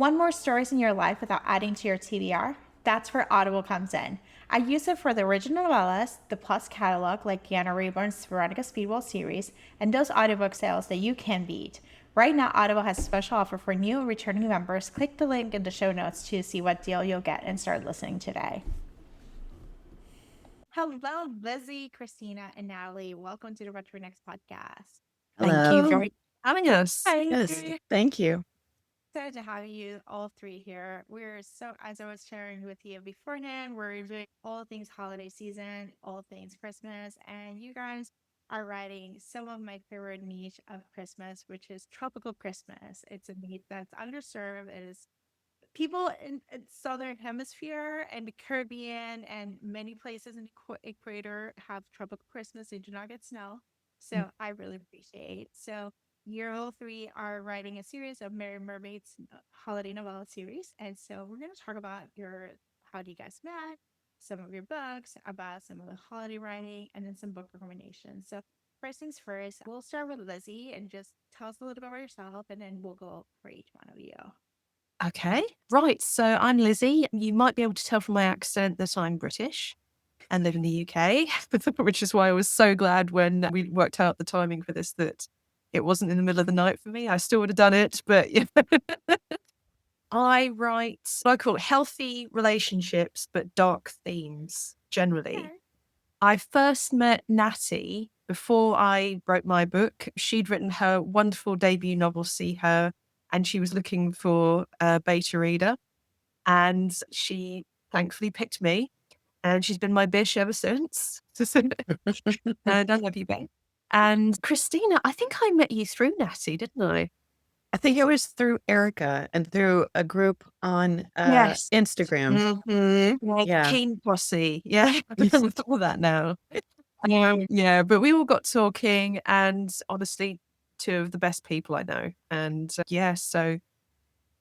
Want more stories in your life without adding to your TBR? That's where Audible comes in. I use it for the original novellas, the Plus catalog like Deanna Rayburn's Veronica Speedwell series, and those audiobook sales that you can beat. Right now, Audible has a special offer for new and returning members. Click the link in the show notes to see what deal you'll get and start listening today. Hello, Lizzie, Christina, and Natalie. Welcome to the Retro Next podcast. Thank you Hello. for having us. Hi. Yes, thank you. Excited to have you all three here. We're so, as I was sharing with you beforehand, we're doing all things holiday season, all things Christmas, and you guys are writing some of my favorite niche of Christmas, which is tropical Christmas. It's a niche that's underserved. It is people in Southern Hemisphere and the Caribbean and many places in the equator have tropical Christmas. They do not get snow. So I really appreciate. So you all three are writing a series of Merry Mermaids holiday novella series. And so we're going to talk about how do you guys met, some of your books, about some of the holiday writing, and then some book recommendations. So first things first, we'll start with Lizzie and just tell us a little bit about yourself, and then we'll go for each one of you. Okay. Right. So I'm Lizzie. You might be able to tell from my accent that I'm British and live in the UK, which is why I was so glad when we worked out the timing for this that it wasn't in the middle of the night for me. I still would have done it. But I write what I call healthy relationships, but dark themes generally. Okay. I first met Natty before I wrote my book. She'd written her wonderful debut novel, See Her, and she was looking for a beta reader. And she thankfully picked me, and she's been my bish ever since. I love you, babe. And Christina, I think I met you through Natty, didn't I? I think it was through Erica and through a group on Yes. Instagram. Mm-hmm. Yeah. Keen Posse. Yeah, with all that now. Yeah, but we all got talking, and honestly, two of the best people I know. And so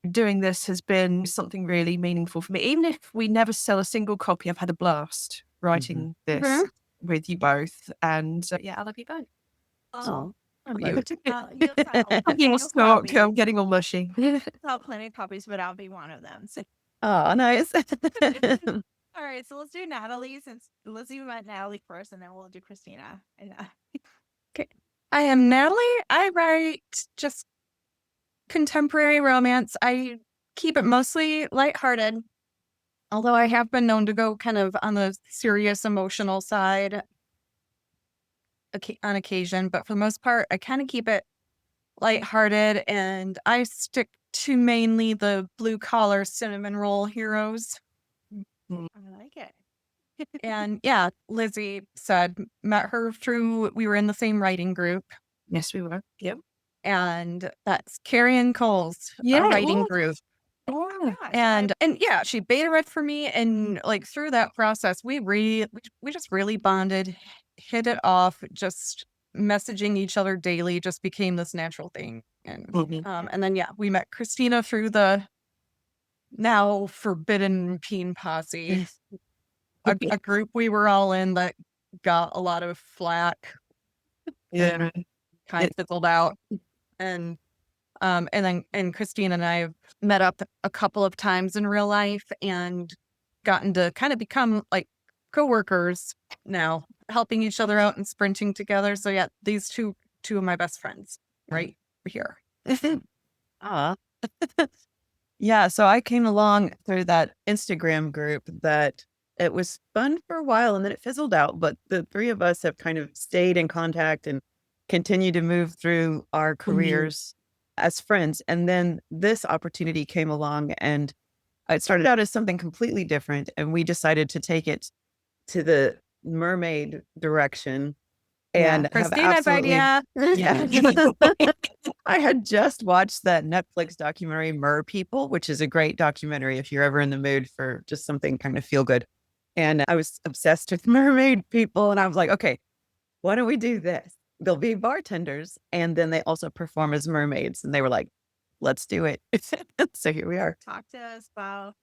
doing this has been something really meaningful for me. Even if we never sell a single copy, I've had a blast writing this with you both. And I love you both. Oh, You'll Stop. I'm getting all mushy. sell plenty of copies, but I'll be one of them. So, oh, nice. all right, so let's do Natalie since Lizzie met Natalie first, and then we'll do Christina. And Okay. I am Natalie. I write just contemporary romance. I keep it mostly lighthearted, although I have been known to go kind of on the serious emotional side on occasion. But for the most part, I kind of keep it lighthearted, and I stick to mainly the blue collar cinnamon roll heroes. I like it. And Lizzie said, met her through, we were in the same writing group. Yes, we were. Yep. And that's Carrie and Cole's Yeah, writing group. Oh, And she beta read for me, and like through that process, we just really bonded, hit it off. Just messaging each other daily just became this natural thing. And and then we met Christina through the now forbidden Peen Posse, a group we were all in that got a lot of flack. Yeah, kind of fizzled out. And then Christine and I have met up a couple of times in real life and gotten to kind of become like coworkers now, helping each other out and sprinting together. So these two of my best friends right here. Ah. Yeah, so I came along through that Instagram group that it was fun for a while and then it fizzled out. But the three of us have kind of stayed in contact and continued to move through our careers as friends. And then this opportunity came along, and it started out as something completely different. And we decided to take it to the mermaid direction. And have Christina's absolutely, idea. I had just watched that Netflix documentary, Mer People, which is a great documentary if you're ever in the mood for just something kind of feel good. And I was obsessed with mermaid people. And I was like, okay, why don't we do this? They'll be bartenders. And then they also perform as mermaids. And they were like, let's do it. So here we are. Talk to us about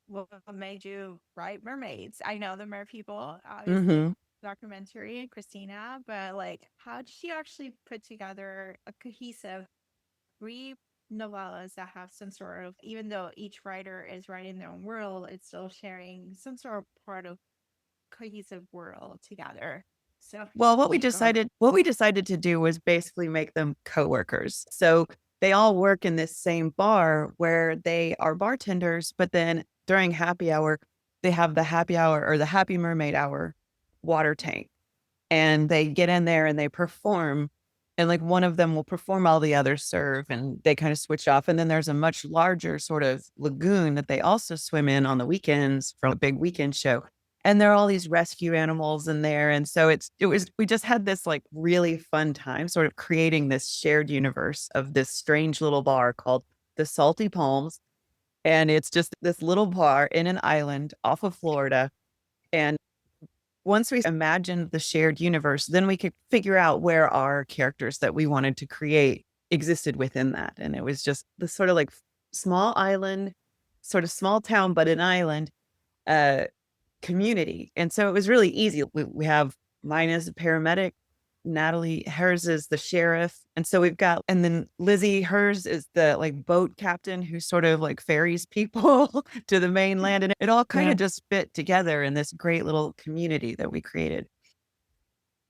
what made you write Mermaids. I know the Mer People, obviously, documentary, Christina, but like, how did she actually put together a cohesive 3 novellas that have some sort of, even though each writer is writing their own world, it's still sharing some sort of part of cohesive world together. So, Well, yeah, go ahead. what we decided to do was basically make them coworkers. So they all work in this same bar where they are bartenders, but then during happy hour, they have the happy hour or the happy mermaid hour water tank. And they get in there and they perform. And like one of them will perform while the others serve and they kind of switch off. And then there's a much larger sort of lagoon that they also swim in on the weekends for a big weekend show. And there are all these rescue animals in there. And so we just had this like really fun time sort of creating this shared universe of this strange little bar called the Salty Palms. And it's just this little bar in an island off of Florida. And once we imagined the shared universe, then we could figure out where our characters that we wanted to create existed within that. And it was just this sort of like small island, sort of small town, but an island community. And so it was really easy. We have mine is a paramedic, Natalie, hers is the sheriff. And so we've got, and then Lizzie, hers is the like boat captain who sort of like ferries people to the mainland. And it all kind of just fit together in this great little community that we created.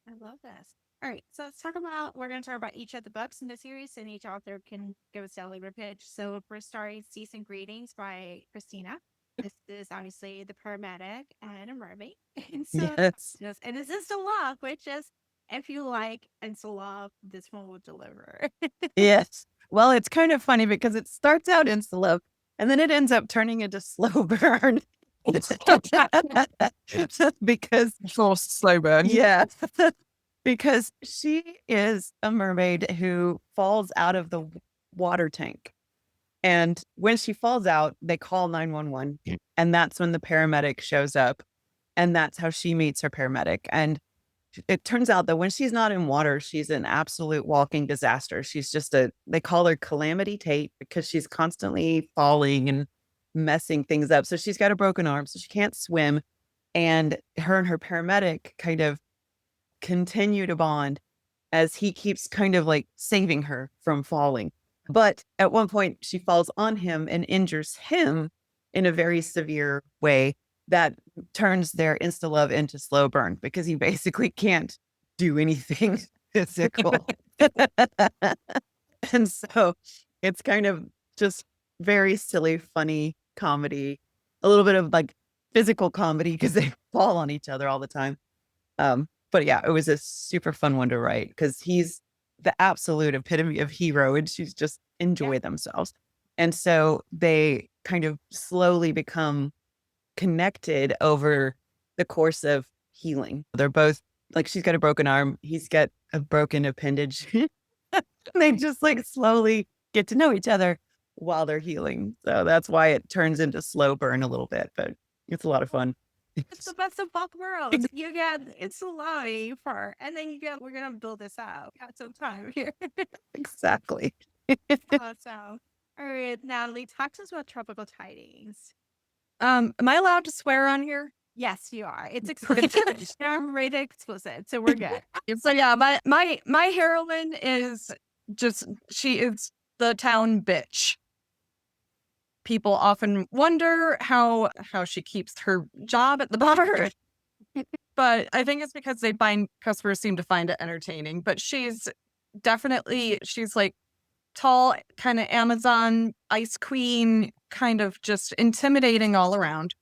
I love this. All right, so let's talk about, we're going to talk about each of the books in the series, and each author can give us their elevator pitch. So we're starting Season Greetings by Christina. This is obviously the paramedic and a mermaid. And so, Yes. just, and it's insta-love, which is, if you like insta-love, this one will deliver. Yes. Well, it's kind of funny because it starts out insta-love and then it ends up turning into slow burn. Because Forced slow burn. yeah, because she is a mermaid who falls out of the water tank. And when she falls out, they call 911. And that's when the paramedic shows up. And that's how she meets her paramedic. And it turns out that when she's not in water, she's an absolute walking disaster. She's just they call her Calamity Tate because she's constantly falling and messing things up. So she's got a broken arm, so she can't swim. And her paramedic kind of continue to bond as he keeps kind of like saving her from falling. But at one point, she falls on him and injures him in a very severe way that turns their insta love into slow burn because he basically can't do anything physical. And so it's kind of just very silly, funny comedy, a little bit of like physical comedy because they fall on each other all the time. But yeah, it was a super fun one to write because he's the absolute epitome of hero and she's just enjoy themselves. And so they kind of slowly become connected over the course of healing. They're both like, she's got a broken arm, he's got a broken appendage. They just like slowly get to know each other while they're healing. So that's why it turns into slow burn a little bit, but it's a lot of fun. It's the best of both worlds. You get it's a lie part, and then you get, we're gonna build this out. Got some time here. Exactly. Awesome. All right, Natalie, talk to us about Tropical Tidings. Am I allowed to swear on here? Yes, you are. It's explicit. I'm rated explicit, so we're good. So yeah, my heroine is just, she is the town bitch. People often wonder how she keeps her job at the bar. But I think it's because customers seem to find it entertaining. But she's like tall, kind of Amazon ice queen, kind of just intimidating all around.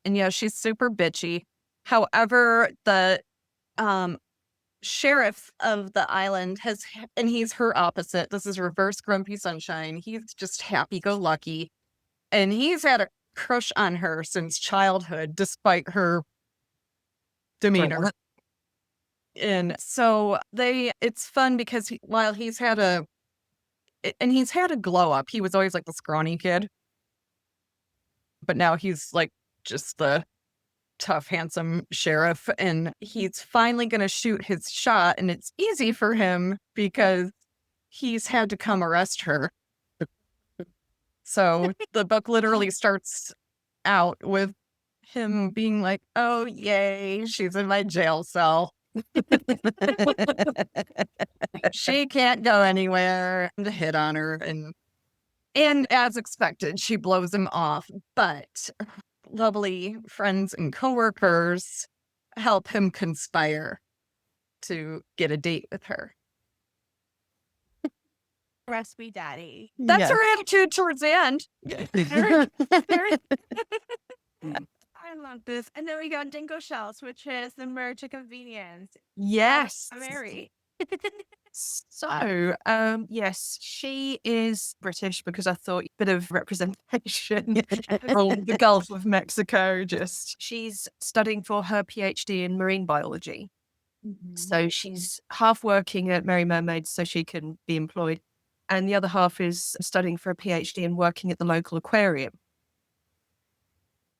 And yeah, she's super bitchy. However, the sheriff of the island and he's her opposite. This is reverse Grumpy Sunshine. He's just happy-go-lucky. And he's had a crush on her since childhood, despite her demeanor. And so it's fun because while he's had a glow up, he was always like the scrawny kid. But now he's like just the tough, handsome sheriff, and he's finally going to shoot his shot, and it's easy for him because he's had to come arrest her. So the book literally starts out with him being like, oh, yay, she's in my jail cell. She can't go anywhere to hit on her, and as expected, she blows him off. But lovely friends and coworkers help him conspire to get a date with her. Rest me, daddy. That's Yes. her attitude towards the end. Very- I love this. And then we got Jingle Shells, which is the merge of convenience. Yes. Mary. So, yes, she is British because I thought a bit of representation from the Gulf of Mexico. She's studying for her PhD in marine biology. So she's half working at Merry Mermaids so she can be employed, and the other half is studying for a PhD and working at the local aquarium.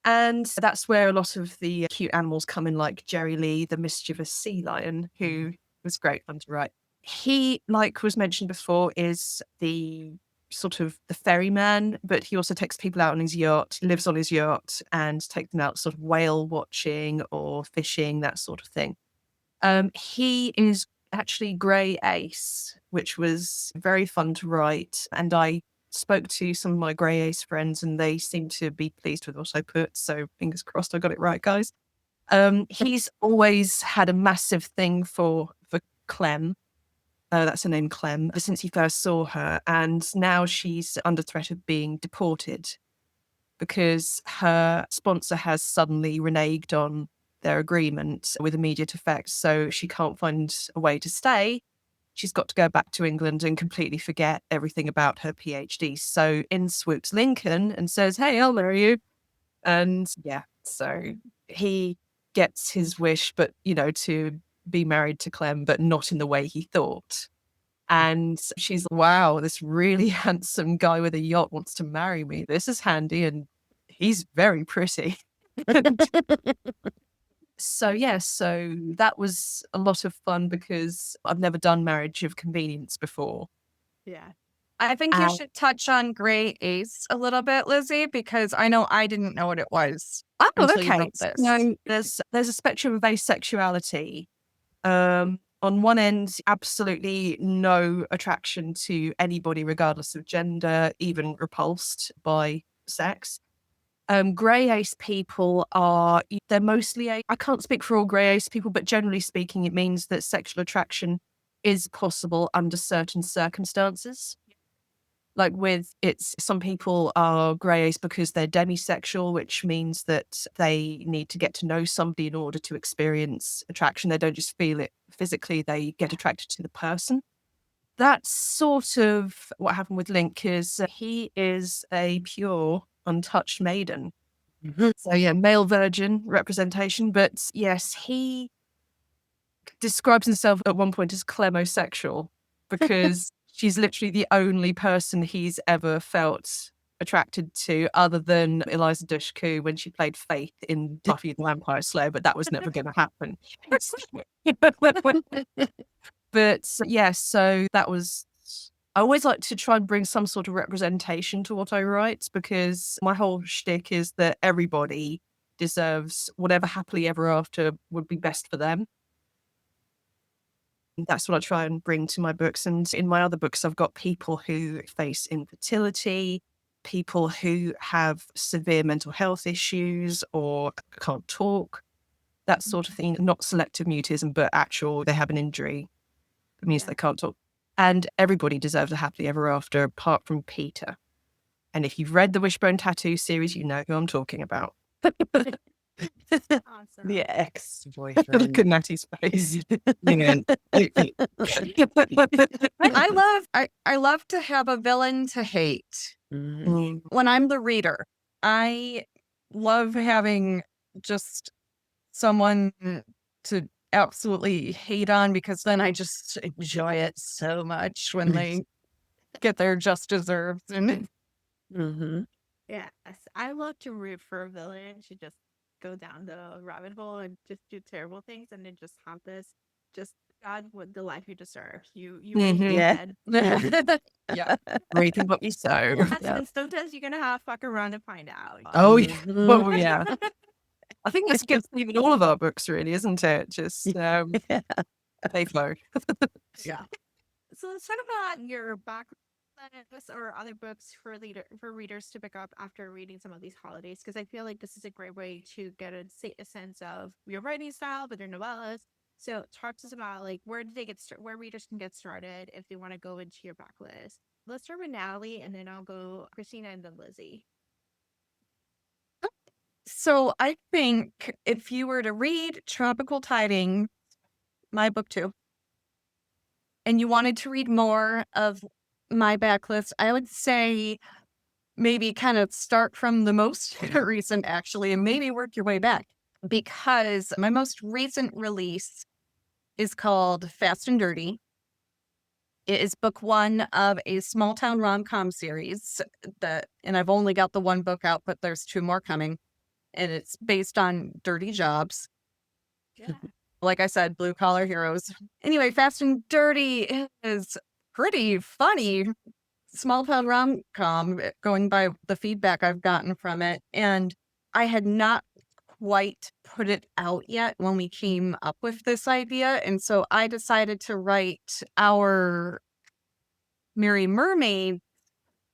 And that's where a lot of the cute animals come in, like Jerry Lee, the mischievous sea lion, who was great fun to write. He, like was mentioned before, is the sort of the ferryman, but he also takes people out on his yacht, lives on his yacht, and takes them out sort of whale watching or fishing, that sort of thing. He is actually Grey Ace, which was very fun to write. And I spoke to some of my Grey Ace friends and they seemed to be pleased with what I put. So fingers crossed I got it right, guys. He's always had a massive thing for Clem. That's her name, Clem, since he first saw her. And now she's under threat of being deported because her sponsor has suddenly reneged on their agreement with immediate effect. So she can't find a way to stay. She's got to go back to England and completely forget everything about her PhD. So in swoops Lincoln and says, "Hey, I'll marry you." And yeah, so he gets his wish, but, to be married to Clem, but not in the way he thought. And she's like, wow, this really handsome guy with a yacht wants to marry me. This is handy. And he's very pretty. So that was a lot of fun because I've never done Marriage of Convenience before. Yeah. I think you should touch on Grey Ace a little bit, Lizzie, because I know I didn't know what it was. Oh, until you okay. wrote this. No, there's a spectrum of asexuality. On one end, absolutely no attraction to anybody, regardless of gender, even repulsed by sex. Grey Ace people they're mostly, I can't speak for all Grey Ace people, but generally speaking, it means that sexual attraction is possible under certain circumstances. Like some people are Grey Ace because they're demisexual, which means that they need to get to know somebody in order to experience attraction. They don't just feel it physically, they get attracted to the person. That's sort of what happened with Link, is he is a pure, untouched maiden. So yeah, male virgin representation. But yes, he describes himself at one point as clemosexual because she's literally the only person he's ever felt attracted to, other than Eliza Dushku when she played Faith in Buffy the Vampire Slayer, but that was never going to happen. But yeah, so that was, I always like to try and bring some sort of representation to what I write, because my whole shtick is that everybody deserves whatever happily ever after would be best for them. That's what I try and bring to my books. And in my other books, I've got people who face infertility, people who have severe mental health issues or can't talk, that sort of thing. Not selective mutism, but actual, they have an injury. It means they can't talk. And everybody deserves a happily ever after, apart from Peter. And if you've read the Wishbone Tattoo series, you know who I'm talking about. Awesome. The ex-boyfriend. Look at Natty's face. I love to have a villain to hate. Mhm. When I'm the reader, I love having just someone to absolutely hate on, because then I just enjoy it so much when they get their just desserts. And Mhm. Yes. I love to root for a villain to just go down the rabbit hole and just do terrible things and then just have this just God with the life you deserve. You reap Mhm. Yeah. yeah, Reaping what you sow. And sometimes you're gonna have fuck around and find out. Oh, yeah. Mhm. Well, yeah. I think that's against even all of our books, really, isn't it? Just Yeah. they flow. Yeah. So let's talk about your backlist or other books for readers to pick up after reading some of these holidays, because I feel like this is a great way to get a sense of your writing style with your novellas. So talk to us about like where did they get where readers can get started if they want to go into your backlist. Let's start with Natalie, and then I'll go Christina and then Lizzie. So I think if you were to read Tropical Tidings, my book too, and you wanted to read more of my backlist, I would say maybe kind of start from the most recent, actually, and maybe work your way back. Because my most recent release is called Fast and Dirty. It is book one of a small town rom-com series and I've only got the one book out, but there's two more coming. And it's based on dirty jobs. Yeah. Like I said, blue collar heroes. Anyway, Fast and Dirty is pretty funny. Small town rom-com, going by the feedback I've gotten from it. And I had not quite put it out yet when we came up with this idea. And so I decided to write our Merry Mermaid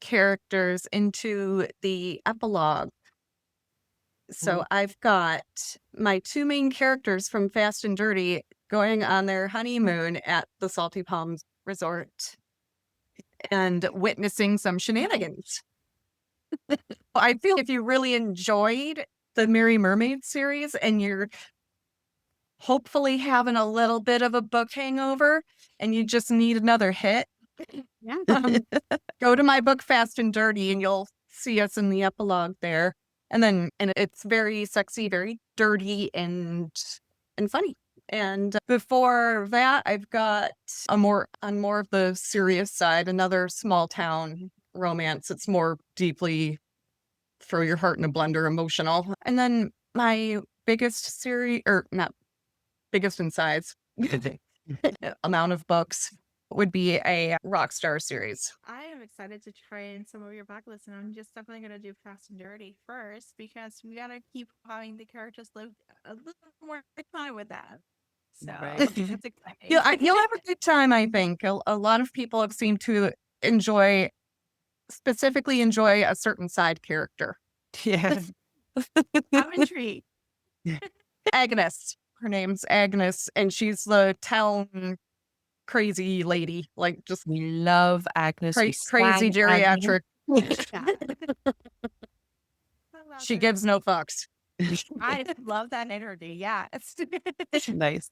characters into the epilogue. So I've got my two main characters from Fast and Dirty going on their honeymoon at the Salty Palms Resort and witnessing some shenanigans. I feel if you really enjoyed the Merry Mermaid series and you're hopefully having a little bit of a book hangover and you just need another hit, go to my book Fast and Dirty and you'll see us in the epilogue there. And it's very sexy, very dirty and funny. And before that, I've got on more of the serious side, another small town romance. It's more deeply throw your heart in a blender emotional. And then my biggest series, or not biggest in size, amount of books would be a Rockstar series. I am excited to try in some of your backlists, and I'm just definitely going to do Fast and Dirty first because we got to keep having the characters live a little more time with that. So Right. that's exciting. You'll have a good time, I think. A lot of people have seemed to specifically enjoy a certain side character. Yeah. I'm intrigued. Agnes. Her name's Agnes, and she's the town crazy lady. Like, just We love Agnes. We crazy stand Agnes. geriatric. Yeah. I love She it. gives no fucks. I love that energy. Yeah. Nice.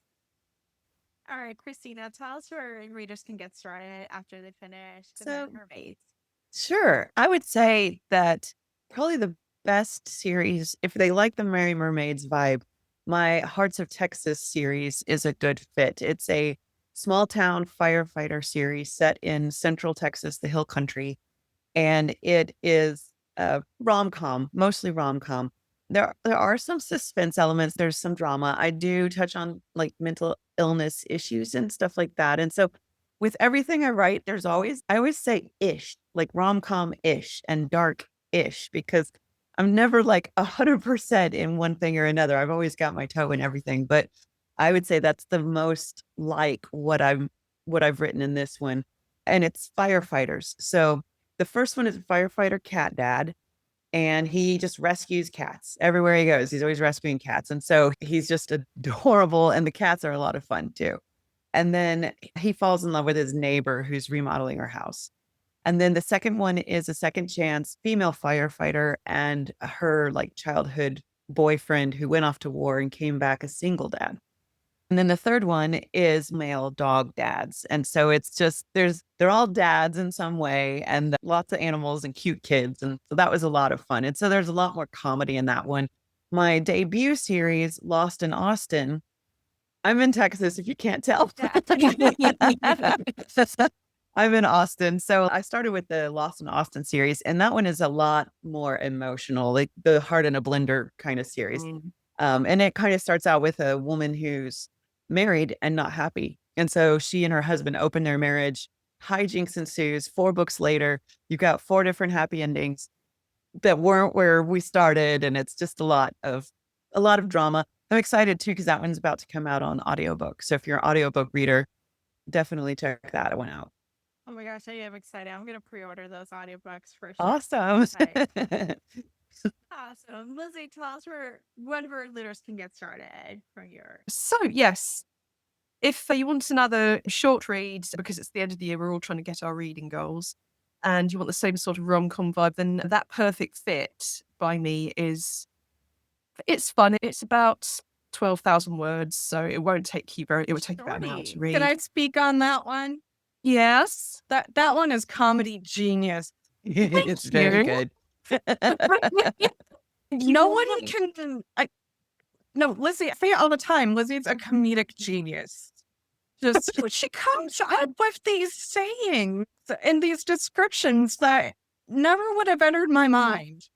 All right, Christina, tell us where readers can get started after they finish the So- Mermaids. Sure. I would say that probably the best series, if they like the Merry Mermaids vibe, my Hearts of Texas series is a good fit. It's a small town firefighter series set in central Texas, the hill country. And it is a rom-com, mostly rom-com. There are some suspense elements. There's some drama. I do touch on like mental illness issues and stuff like that. And so with everything I write, I always say ish, like rom-com-ish and dark-ish, because I'm never like 100% in one thing or another. I've always got my toe in everything, but I would say that's the most like what I've written in this one. And it's firefighters. So the first one is a firefighter cat dad, and he just rescues cats everywhere he goes. He's always rescuing cats. And so he's just adorable. And the cats are a lot of fun too. And then he falls in love with his neighbor who's remodeling her house. And then the second one is a second chance female firefighter and her like childhood boyfriend who went off to war and came back a single dad. And then the third one is male dog dads. And so it's just, they're all dads in some way and lots of animals and cute kids. And so that was a lot of fun. And so there's a lot more comedy in that one. My debut series, Lost in Austin, I'm in Texas, if you can't tell. I'm in Austin. So I started with the Lost in Austin series, and that one is a lot more emotional, like the Heart in a Blender kind of series. And it kind of starts out with a woman who's married and not happy. And so she and her husband open their marriage. Hijinks ensues. 4 books later, you've got 4 different happy endings that weren't where we started. And it's just a lot of a lot of drama. I'm excited too because that one's about to come out on audiobook. So if you're an audiobook reader, definitely check that one out. Oh my gosh, I am excited. I'm going to pre-order those audiobooks for sure. Awesome. Awesome. Lizzie, tell us where one of our leaders can get started from your. So, yes, if you want another short read, because it's the end of the year, we're all trying to get our reading goals, and you want the same sort of rom-com vibe, then That Perfect Fit by me it's fun. It's about 12,000 words, so it won't take you it would take about an hour to read. Can I speak on that one? Yes. That one is comedy genius. It's very good. No one can. No, Lizzie, I say it all the time. Lizzie's a comedic genius. Just she comes up with these sayings and these descriptions that never would have entered my mind.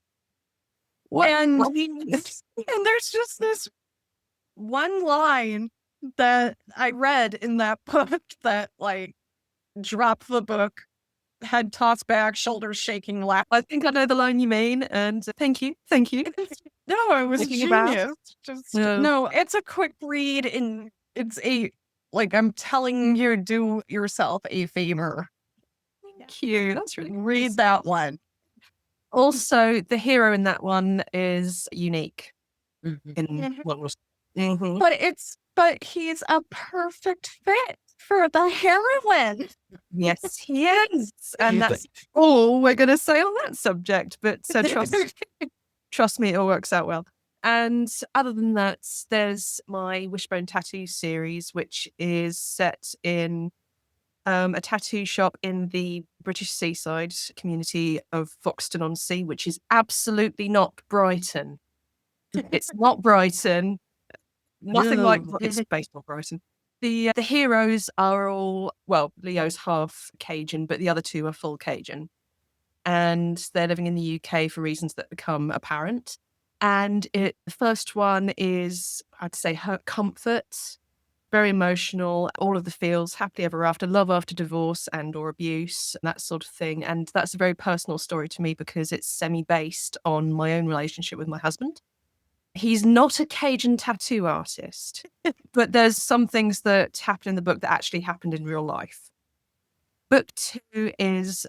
And there's just this one line that I read in that book that like dropped the book, head tossed back, shoulders shaking, laugh. I think I know the line you mean, and thank you. No, it was Thinking about- genius. Just Yeah. no, it's a quick read and it's I'm telling you, do yourself a favor. Thank you. That's really Read that one. Also, the hero in that one is unique. Mhm. In what was Mhm. But he's a perfect fit for the heroine. Yes, he is, and that's all we're going to say on that subject. But trust me, it all works out well. And other than that, there's my Wishbone Tattoo series, which is set in a tattoo shop in the British seaside community of Foxton-on-Sea, which is absolutely not Brighton. It's not Brighton. Nothing like it's based on Brighton. The heroes are all, well, Leo's half Cajun, but the other two are full Cajun. And they're living in the UK for reasons that become apparent. And the first one is, I'd say, hurt comfort, very emotional, all of the feels, happily ever after, love after divorce and or abuse, and that sort of thing. And that's a very personal story to me because it's semi-based on my own relationship with my husband. He's not a Cajun tattoo artist, but there's some things that happen in the book that actually happened in real life. Book 2 is,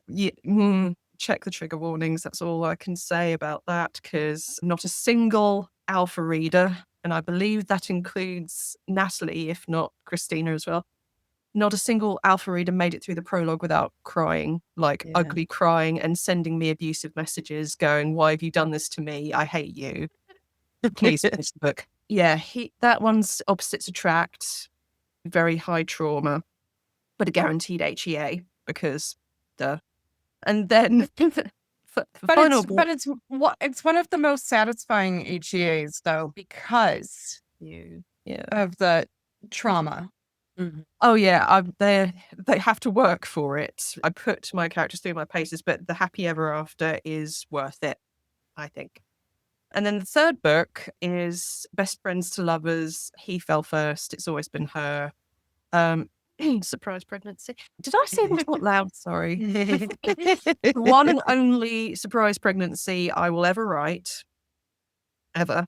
check the trigger warnings. That's all I can say about that, because not a single alpha reader, and I believe that includes Natalie, if not Christina as well. Not a single alpha reader made it through the prologue without crying, ugly crying and sending me abusive messages going, "Why have you done this to me? I hate you. Please finish the book." Yeah, that one's opposites attract, very high trauma, but a guaranteed HEA because duh. And then it's one of the most satisfying HEAs though, because of the trauma. Mm-hmm. Oh yeah, they have to work for it. I put my characters through my paces, but the happy ever after is worth it, I think. And then the third book is Best Friends to Lovers. He fell first. It's always been her. Surprise pregnancy. Did I say that out loud? Sorry. One and only surprise pregnancy I will ever write. Ever.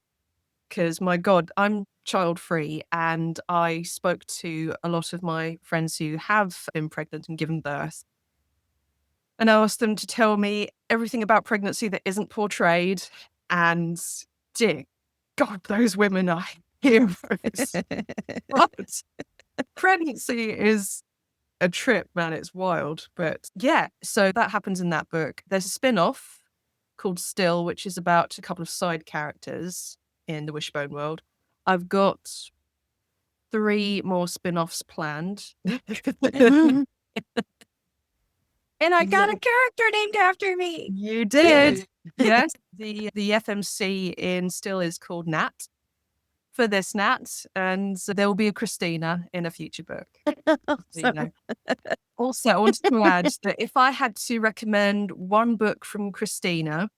Because my God, I'm child free, and I spoke to a lot of my friends who have been pregnant and given birth. And I asked them to tell me everything about pregnancy that isn't portrayed. And dear God, those women are heroes. But pregnancy is a trip, man. It's wild. But yeah, so that happens in that book. There's a spin-off called Still, which is about a couple of side characters in the Wishbone world. I've got 3 more spin-offs planned. And I got a character named after me. You did. Yes. The FMC in Still is called Nat, for this Nat, and there will be a Christina in a future book. So, you know. Also, I wanted to add that if I had to recommend one book from Christina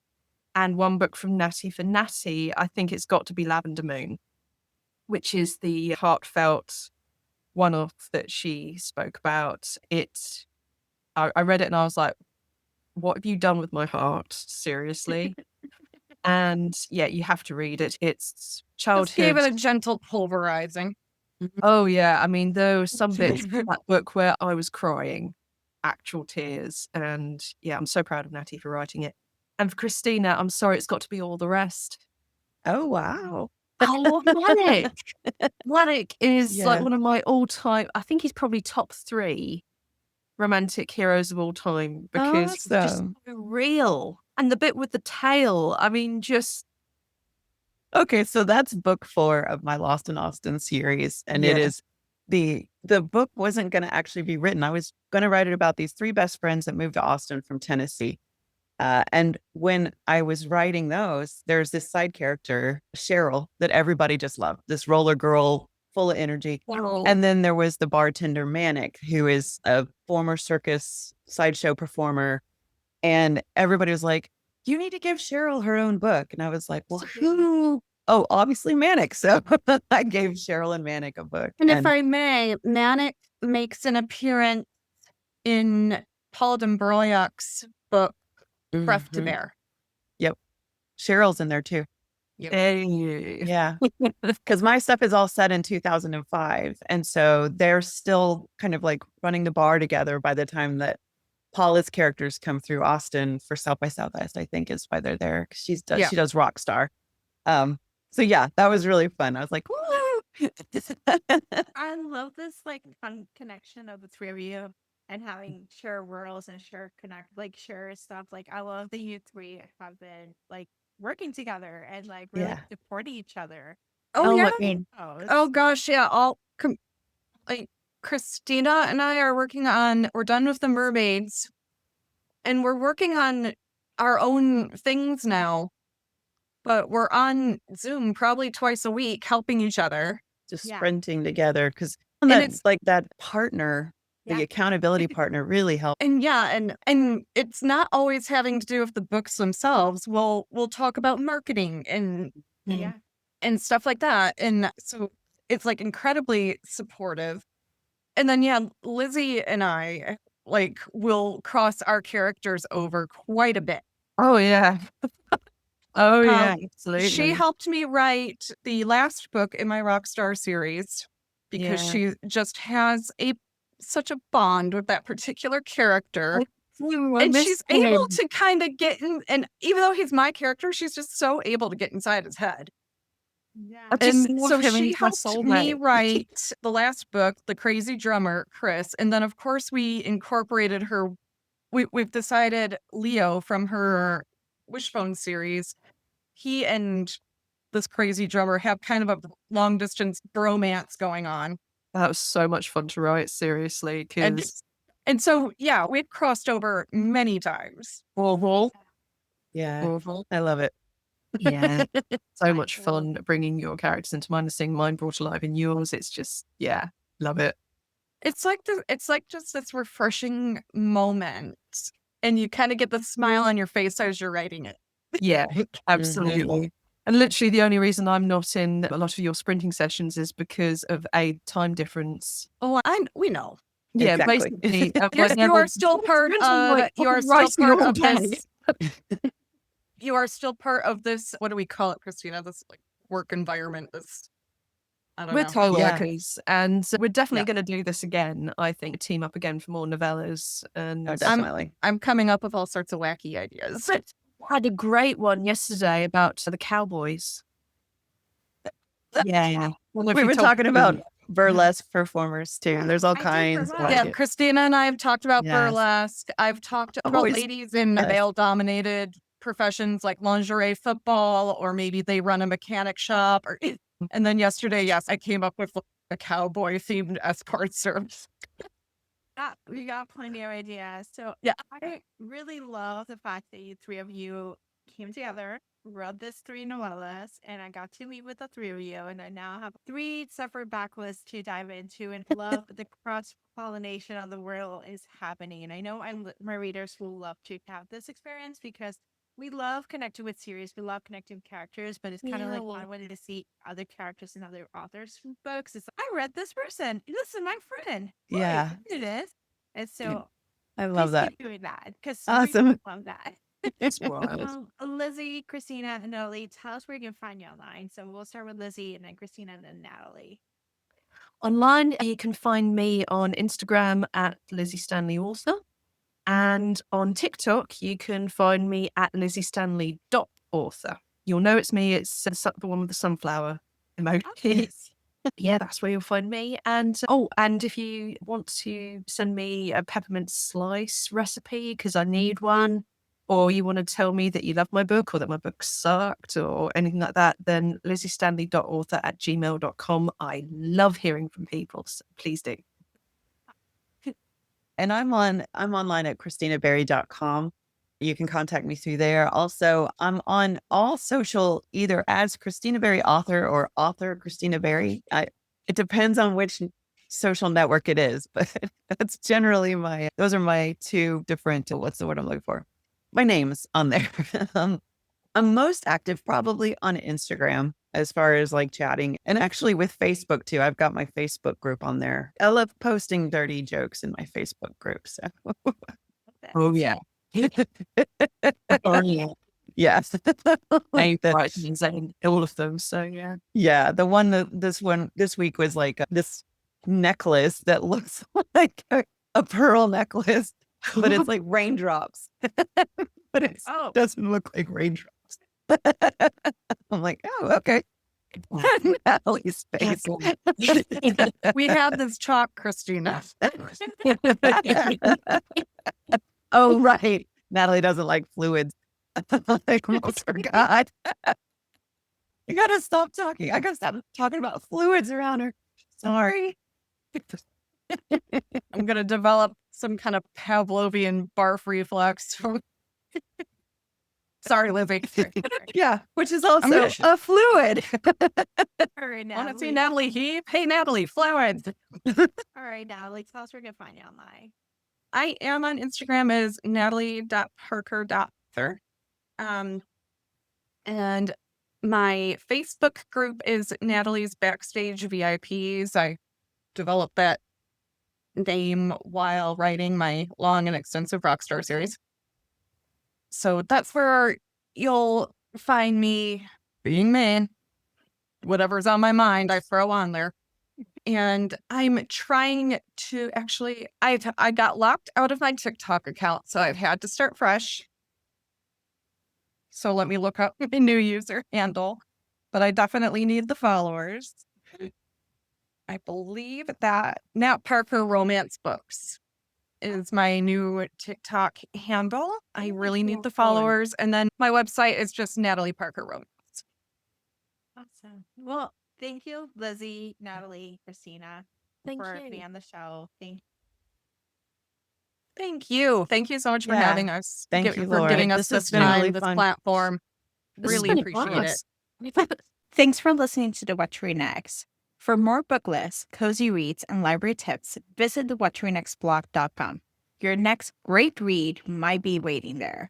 and one book from Natty, for Natty, I think it's got to be Lavender Moon, which is the heartfelt one-off that she spoke about. I read it and I was like, what have you done with my heart? Seriously? And yeah, you have to read it. It's Just gave childhood. it a gentle pulverizing. Oh yeah, I mean there were some bits in that book where I was crying, actual tears, and yeah, I'm so proud of Natty for writing it. And for Christina, I'm sorry, it's got to be all the rest. Oh, wow. Oh, Manic! Manic is like Yeah. one of my all-time. I think he's probably top 3 romantic heroes of all time because he's just Awesome. so real. And the bit with the tail, I mean, just Okay, so that's book 4 of my Lost in Austin series, and it yeah. is the book wasn't going to actually be written. I was going to write it about these 3 best friends that moved to Austin from Tennessee. And when I was writing those, there's this side character, Cheryl, that everybody just loved. This roller girl, full of energy. And then there was the bartender Manic, who is a former circus sideshow performer. And everybody was like, you need to give Cheryl her own book. And I was like, well, who? Oh, obviously Manic. So I gave Cheryl and Manic a book. And if I may, Manic makes an appearance in Paul Dembroyak's book, Breath to Mhm. Bear. Yep. Cheryl's in there too. Hey. Yeah. Because my stuff is all set in 2005. And so they're still kind of like running the bar together by the time that Paula's characters come through Austin for South by Southwest, I think is why they're there. 'Cause she does Rockstar. So yeah, that was really fun. I was like, woo! I love this like fun connection of the 3 of you and having share worlds and share connect, like share stuff. Like I love that you 3 have been like working together and like really Yeah. supporting each other. Oh, yeah. Oh, Gosh, yeah. Like Christina and I we're done with the mermaids, and we're working on our own things now. But we're on Zoom probably twice a week helping each other. Just Yeah. sprinting together. Because And it's like that partner, the Yeah. accountability partner really helped. And yeah, and it's not always having to do with the books themselves. We'll talk about marketing and yeah. and stuff like that. And so it's like incredibly supportive. And then yeah, Lizzie and I like will cross our characters over quite a bit. Oh yeah. Oh yeah, absolutely. She helped me write the last book in my Rockstar series because Yeah. she just has such a bond with that particular character. And she's able to kind of get in, and even though he's my character, she's just so able to get inside his head. Yeah. I just And love so him and she he's my helped me soulmate. write the last book, The Crazy Drummer, Chris. And then, of course, we incorporated her. We've decided Leo from her Wishbone series, he and this crazy drummer have kind of a long distance bromance going on. That was so much fun to write, seriously. Because And so, yeah, we've crossed over many times. Yeah. I love it. yeah, so much I love fun bringing your characters into mine and seeing mine brought alive in yours. It's just, yeah, love it. It's like just this refreshing moment, and you kind of get the smile on your face as you're writing it. Yeah, absolutely. And literally the only reason I'm not in a lot of your sprinting sessions is because of a time difference. Oh, we know. Yeah, Exactly. basically. You are still part of this. You are still part of this. What do we call it, Christina? This like work environment. I don't We're know. co-workers, and we're definitely going to do this again. I think team up again for more novellas. And Oh, definitely. I'm coming up with all sorts of wacky ideas. I had a great one yesterday about the cowboys. Yeah, We were talking about burlesque performers too. There's all I do kinds. burlesque. Yeah, Christina and I have talked about Yes. burlesque. I've talked about it's- ladies in yes. male-dominated professions like lingerie football, or maybe they run a mechanic shop. And then yesterday, yes, I came up with a cowboy-themed escort service. We got plenty of ideas. So Yeah. I really love the fact that you 3 of you came together, wrote this 3 novellas, and I got to meet with the 3 of you. And I now have 3 separate backlists to dive into, and love the cross-pollination of the world is happening. And I know my readers will love to have this experience because we love connecting with series, we love connecting with characters, but it's kind of like I wanted to see other characters and other authors' books. It's like, I read this person. This is my friend. Yeah. It is. And so I love please that. keep doing that because Awesome. love that. It's wild. Lizzie, Christina, and Natalie, tell us where you can find you online. So we'll start with Lizzie and then Christina and then Natalie. Online, you can find me on Instagram at Lizzie Stanley Author. And on TikTok, you can find me at lizziestanley.author. You'll know it's me. It's the one with the sunflower emoji. Yeah, that's where you'll find me. And and if you want to send me a peppermint slice recipe, because I need one, or you want to tell me that you love my book or that my book sucked or anything like that, then lizziestanley.author@gmail.com. I love hearing from people, so please do. And I'm online at christinaberry.com. You can contact me through there. Also, I'm on all social either as Christina Berry author or author Christina Berry. It depends on which social network it is, but that's generally those are my two different, what's the word I'm looking for? My name's on there. I'm most active probably on Instagram as far as like chatting, and actually with Facebook too. I've got my Facebook group on there. I love posting dirty jokes in my Facebook group. So Oh, yeah. Oh, yeah. yes. I writing and saying all of them. So, yeah. Yeah. The one this week was like this necklace that looks like a pearl necklace, but it's like raindrops. But it doesn't look like raindrops. I'm like, oh, okay. Natalie's face. We had this chalk, Christina. Oh, right. Natalie doesn't like fluids. I almost forgot. You gotta stop talking. I gotta stop talking about fluids around her. Sorry. I'm gonna develop some kind of Pavlovian barf reflex. Sorry, Lizzie. Yeah, which is also a fluid. All right, Want to see Natalie. Natalie heave? Hey, Natalie, fluids. All right, Natalie, tell us where you can find you online. I am on Instagram as natalie.parker.author. And my Facebook group is Natalie's Backstage VIPs. I developed that name while writing my long and extensive Rockstar series. So that's where you'll find me being me. Whatever's on my mind, I throw on there. And I'm trying to I got locked out of my TikTok account, so I've had to start fresh. So let me look up my new user handle, but I definitely need the followers. I believe that Nat Parker Romance Books is my new TikTok handle. I really need the followers. And then my website is just Natalie Parker Romance. Awesome. Well, thank you, Lizzie, Natalie, Christina, for being on the show. Thank you. Thank you so much for having us. Thank you, for Laura. giving us this been time, really this fun. platform. This Really has been appreciate it. fun. Thanks for listening to the What to Read Next. For more book lists, cozy reads, and library tips, visit the whattoreadnextblog.com. Your next great read might be waiting there.